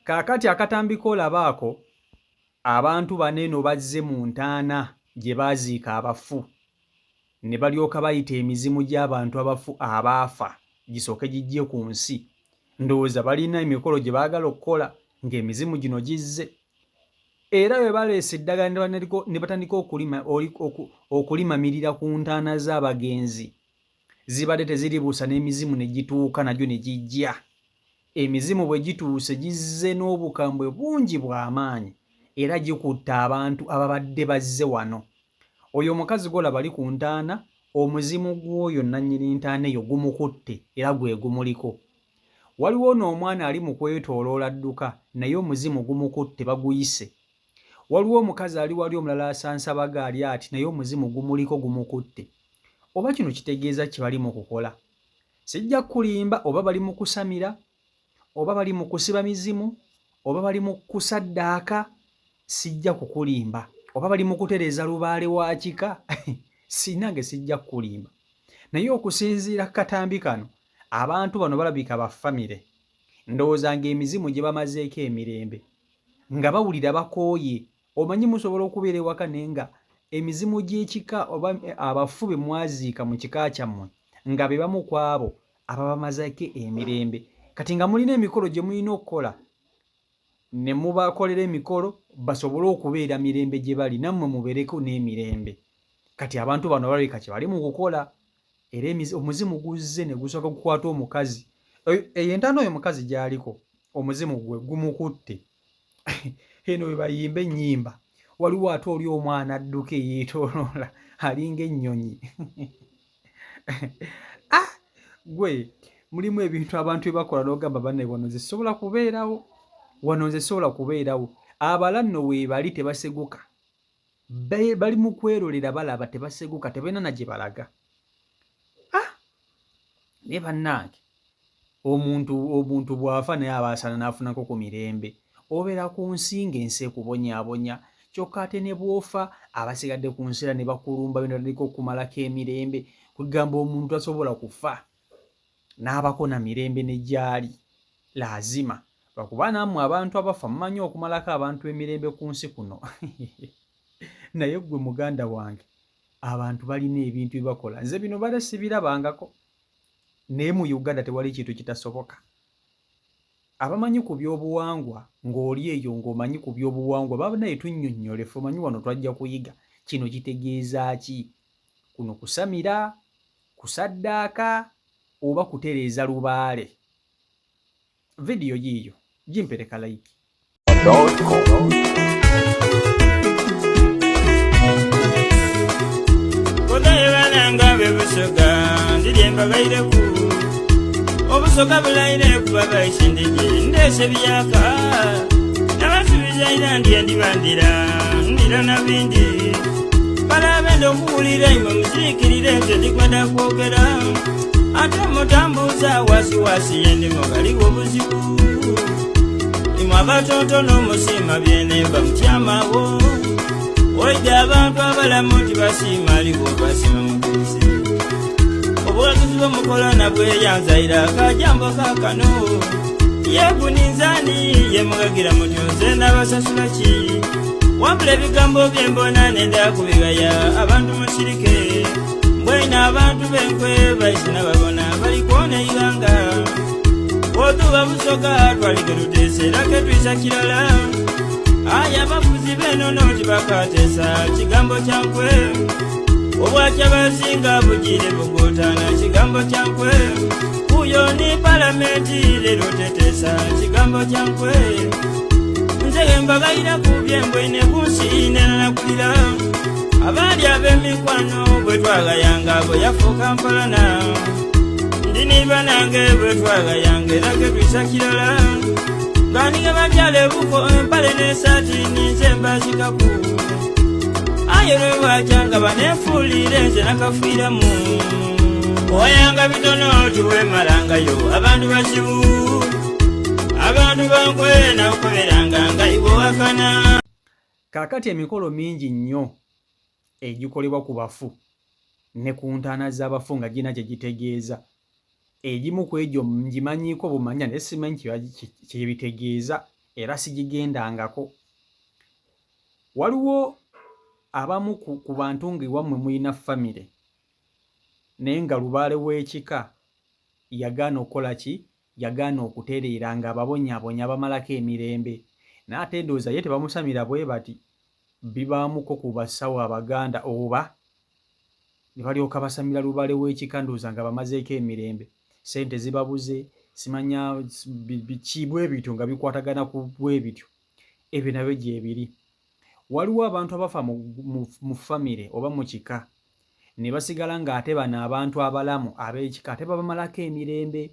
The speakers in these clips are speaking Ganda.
Kaakati akatambiko olabaako abantu baneno bazze mu ntaana gye baaziika abafu ne balyoka bayita emizimu gy'abantu abafu abaafa gisooke gijje ku nsi. Ndowooza balina emikolo gye baagala okukola ng'emizimu gino gizze. Era bwe baleese eddagala ne batandika okulimamirira ku ntaana z'abagenzi, zibadde teziribuusa n'emizimu ne gituuka nagyo ne gijja. Emizimu bwe gituuse gizze n'obukambwe bungi bw'amaanyi era gikutte abantu ababadde bazze wano. Oyo omukazi gw'olaba ali ku ntaana, omuzimu gw'oyo nannyini ntaana eyo gumukutte era gwe gumuliko. Waliwo n'omwana ali mu kwetooloola dduka naye omuzimu gumukutte baguyise. Waliwo omukazi ali wali omulala asansabaga ali ati naye omuzimu gumuliko gumukutte. Oba kino kitegeeza kye bali mu kukola. Sijja kulimba oba bali mu kusamira, oba bali mu kusiba mizimu, oba bali mu kusaddaaka, sijja kukulimba. Oba bali mu kutereeza lubaale wa kika, sinange sijja kulimba. Naye okusinziira katambi kano, abantu bano balabika ba famire. Ndowooza ng'emizimu gye bamazeeko emirembe, nga bawulira bakooye. Omanyi musobola okubeera ewaka naye nga emizimu gy'ekika oba abafu be mwaziika mu kika kyammwe nga be bamu ku abo ababamazeeko emirembe. Kati nga mulina emikolo gye mulina okukola ne mubakolera emikolo basobole okubeera mirembe gye bali, nammwe mubeereko n'emirembe. Kati abantu bano balabika kye bali mu kukola. Era omuzimu guzze ne gusooka gukwata omukazi. Eyo entaana oyo omukazi gy'aliko omuzimu gwe gumukutte. Eno bwe bayimba ennyimba, waliwo ate oli omwana adduka eyeetooloola alinga ennyonyi. Gwe mulimu ebintu abantu bye bakola n'ogamba banne wano nze sisobola kubeerawo, wano nze sisobola kubeerawo. Abala nno weebali tebaseguka, bali mu kwerolera balaba tebaseguka, tebalina na gye balaga. Naye bannange omuntu bw'afa naye aba asaana n'afunako ku mirembe. Obeera ku nsi ng'ensi ekubonyaabonya, kyokka ate ne bw'ofa abasigadde ku nsi era ne bakulumba bentandika okumalako emirembe. Kugamba omuntu asobola kufa n'abako na mirembe ne gyali laazima. Lwakuba nammwe abantu abafa mumanyi okumalako abantu emirembe ku nsi kuno. Naye ggwe muganda wange, abantu balina ebintu bye bakola. Nze bino bale sibirabangako, naye mu Uganda tewali kintu kitasoboka. Abamanyi ku byobuwangwa ng'oli eyo ng'omanyi ku byobuwangwa baba naye tunnyonnyole ffe omanyi wano twajja kuyiga. Kino kitegeeza ki? Kuno kusamira, kusaddaaka oba kutereeza lubaale. Vidiyo yiiyo gimpereka like. Odayebalanga bebusoga ndiri embagaireku obusoga bulaire kuba bayisindigi ndese byaka nabasubizaira ndiye ndibandira ndira na bindi balabenda okuwulira imwe muzirikirire nze ndikwenda kwogera ate mutambuza wasiwasi yendimo galiwo obuzibu imwe abatotono musima byenemba mutyamawo oida abantu abalamu tibasiima aliwo basima mutuzi obulagizi bw'omukola nabweyanzaira akajambo kakano yeguninzani yemugagira mutyo nze nabasasula ki wabula ebigambo byembona nenda kubigaya abantu musirike mbwena abantu benkwe bayisina babona balikuona iganga otuba busoga twalike tuteesera ketwisa kirala aya bafuzi benono tibakatesa kigambo kyankwe obwakya bazinga bugire bugotana kigambo kyankwe kuyo ni palamenti lero tetesa kigambo kyankwe nze embagayira kubyembwene kunsi nenanakulira abali ab'emikwano bwe twagayanga bwe yafuuka mpolana ndiniba nange bwe twagayanga era ketwisa kirala nganige bakyale buko empale n'esaati ninze mbazikaku ayolwe bwakyanga baneefuulire nze nakafiiramu oyanga bitono tuweemalangayo abantu bazibu abantu bankwe nakukoberanga nga ibowakana. Kaakati emikolo mingi nnyo egikolebwa ku bafu ne ku ntaana z'abafu nga gina kye gitegeeza. Egimu ku egyo ngimanyiiko bumanya naye simanyi kye bitegeeza. era sigigendangako. Waliwo abamu ku bantu ng'ewammwe mulina famire naye nga lubaale w'ekika yagaana okukola ki? Yagaana okutereera ng'ababonyaabonya bamalako emirembe. Naye ate ndowooza ye tebamusamira bwe bati, bibaamuko ku basawo Abaganda oba ne balyoka basamira lubaale w'ekika ndowooza nga bamazeeko emirembe. Ssente zibabuze, simanya biki bwe bityo nga bikwatagana ku bwe bityo. Ebyo nabyo gye biri. Waliwo abantu abafa mu famire oba mu kika ne basigala ng'ate bano abantu abalamu ab'ekika ate babamalako emirembe.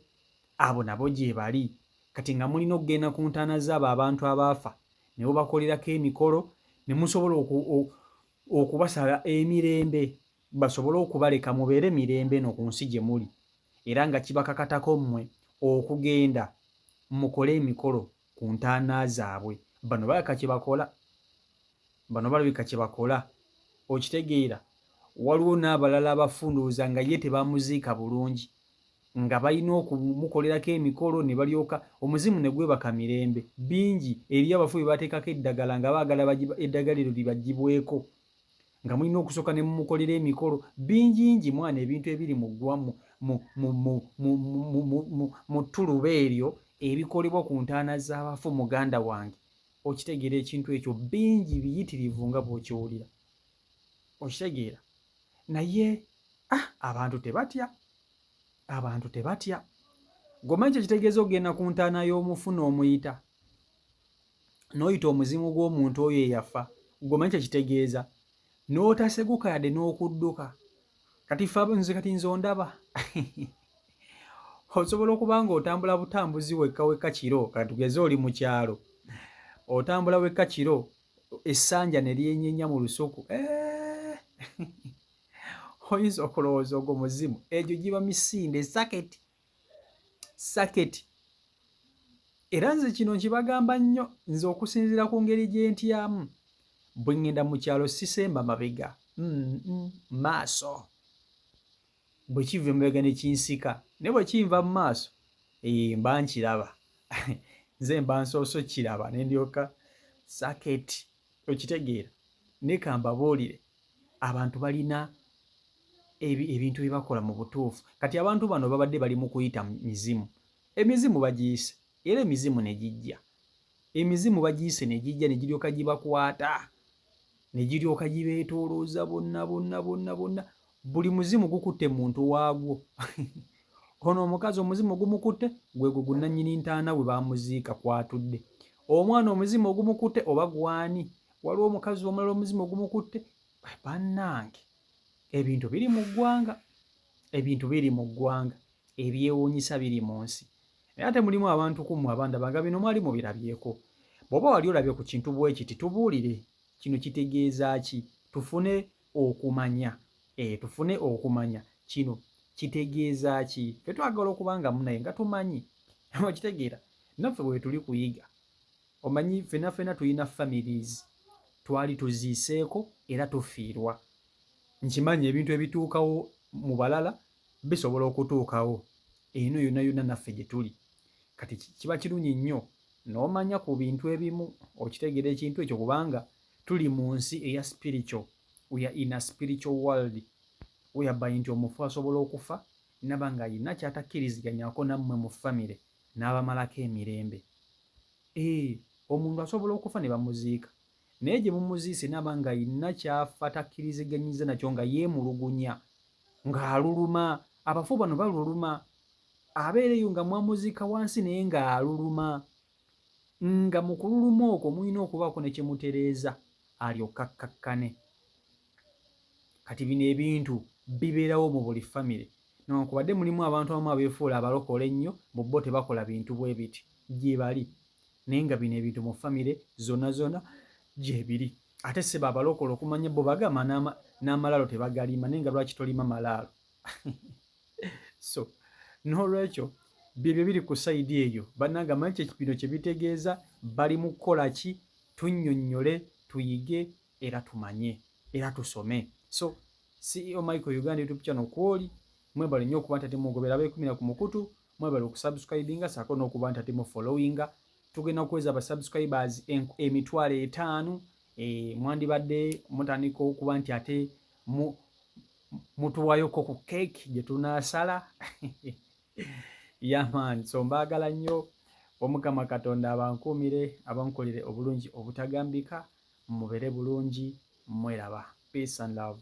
Abo nabo gye bali. Kati nga mulina okugenda ku ntaana z'abo abantu abaafa ne mubakolerako emikolo ne musobola okubasala emirembe basobole okubaleka mubeere mirembe eno ku nsi gye muli, era nga kibakakatako mmwe okugenda mukole emikolo ku ntaana zaabwe. Bano balabika kye bakola. Okitegeera, waliwo n'abalala abafundooza nga ye tebamuziika bulungi nga balina okumukolerako emikolo ne balyoka omuzimu ne gwebaka mirembe. Bingi eri abafu bye bateekako eddagala nga baagala eddagala eryo libagibweko, nga mulina okusooka ne mumukolera emikolo. Bingingi mwana ebintu ebiri mu ttuluba eryo ebikolebwa ku ntaana z'abafu muganda wange. Okitegeera ekintu ekyo bingi biyitirivu nga bw'okiwulira. Okitegeera? Naye abantu tebatya. Gwomanyi ekyo kitegeeza okugenda ku ntaana y'omufu n'omuyita, n'oyita omuzimu gw'omuntu oyo eyafa. Gwomanyi kye kitegeeza? N'otaseguka yadde n'okudduka. Kati nze ondaba osobola okuba ng'otambula butambuzi wekka kiro, kati tugeze oli mu kyalo, otambula wekka kiro, essanja ne lyennyenya mu lusuku. Oyinza okulowooza ogwo muzimu. Egyo giba misinde, saketi. Era nze kino nkibagamba nnyo, nze okusinziira ku ngeri gye ntyamu. Bwe ŋŋenda mu kyalo sisemba mabega, maaso. Bwe kiva emabega ne kinsika, ne bwe kinva mu maaso mba nkiraba. Nze mba nsooso kiraba ne ndyoka saketi. Okitegeera? Ne ka mbabuulire, abantu balina ebintu bye bakola mu butuufu. Kati abantu bano babadde bali mu kuyita mizimu. Emizimu bagiyise era emizimu ne gijja. Emizimu bagiyise ne gijja ne giryoka gibakwata, ne giryoka gibeetoolooza bonna. Buli muzimu gukutte muntu waagwo. Ono omukazi omuzimu ogumukutte gwe gunnannyini ntaana we baamuziika kwatudde. Omwana omuzimu ogumukutte oba gwani. Waliwo omukazi omulala omuzimu ogumukutte. Bannange, ebintu biri mu ggwanga, ebyewuunyisa biri mu nsi. Naye ate mulimu abantu kummwe abandaba nga bino mwali mubirabyeko. Bw'oba wali olabye ku kintu bwe kiti tubuulire. Kino kitegeeza ki? Tufune okumanya kino kitegeeza ki? Ffe twagala okuba nga munaye nga tumanyi. Okitegeera? Naffe bwe tuli kuyiga. Omanyi ffenna tulina families twali tuziiseeko era tufiirwa. Nkimanyi ebintu ebituukawo mu balala bisobola okutuukawo eno yonna naffe gye tuli. Kati kiba kirungi nnyo n'omanya ku bintu ebimu. Okitegeera ekintu ekyo kubanga tuli mu nsi eya spiritual. We are in a spiritual world whereby nti omufu asobola okufa naba nga alina ky'atakkiriziganyaako nammwe mu famire n'abamalako emirembe. Omuntu asobola okufa ne bamuziika, naye gye mumuziise naba nga alina kyafa takkiriziganyiza nakyo nga yeemulugunya, ng'aluluma. Abafu bano baluluma. Abeereyo nga mwamuziika wansi naye ng'aluluma. Nga mu kululuma okwo mulina okubaako ne kye mutereeza alyoka akkakkane. Kati bino ebintu bibeerawo mu buli famire. Newankubadde mulimu abantu abamu abeefuula abalokole ennyo, bo tebakola bintu bwe biti, gye bali. Naye nga bino ebintu mu famire zonna gye biri. Ate seba abalokole okumanya bo bagamba n'amalaalo tebagalima, naye nga lwaki tolima malaalo? So n'olwekyo byebyo biri ku sayidi eyo. Bannanga manyi bino kye bitegeeza, bali mu kukola ki? Tunnyonnyole, tuyige era tumanye era tusome. So CEO Michael Uganda YouTube channel kwoli, mwebale nnyo okuba nti ate mugobera abeekumira ku mukutu, mwebale okusubscribinga saako n'okuba nti ate mu followinga tugenda kuweza aba subscribers emitwalo 5 mwandibadde mutandika okuba nti ate mutuwayoko ku cake gye tunasala yaman. So mbaagala nnyo, Omukama Katonda abankuumire abankolere obulungi obutagambika, mubere bulungi, mweraba. Peace and love.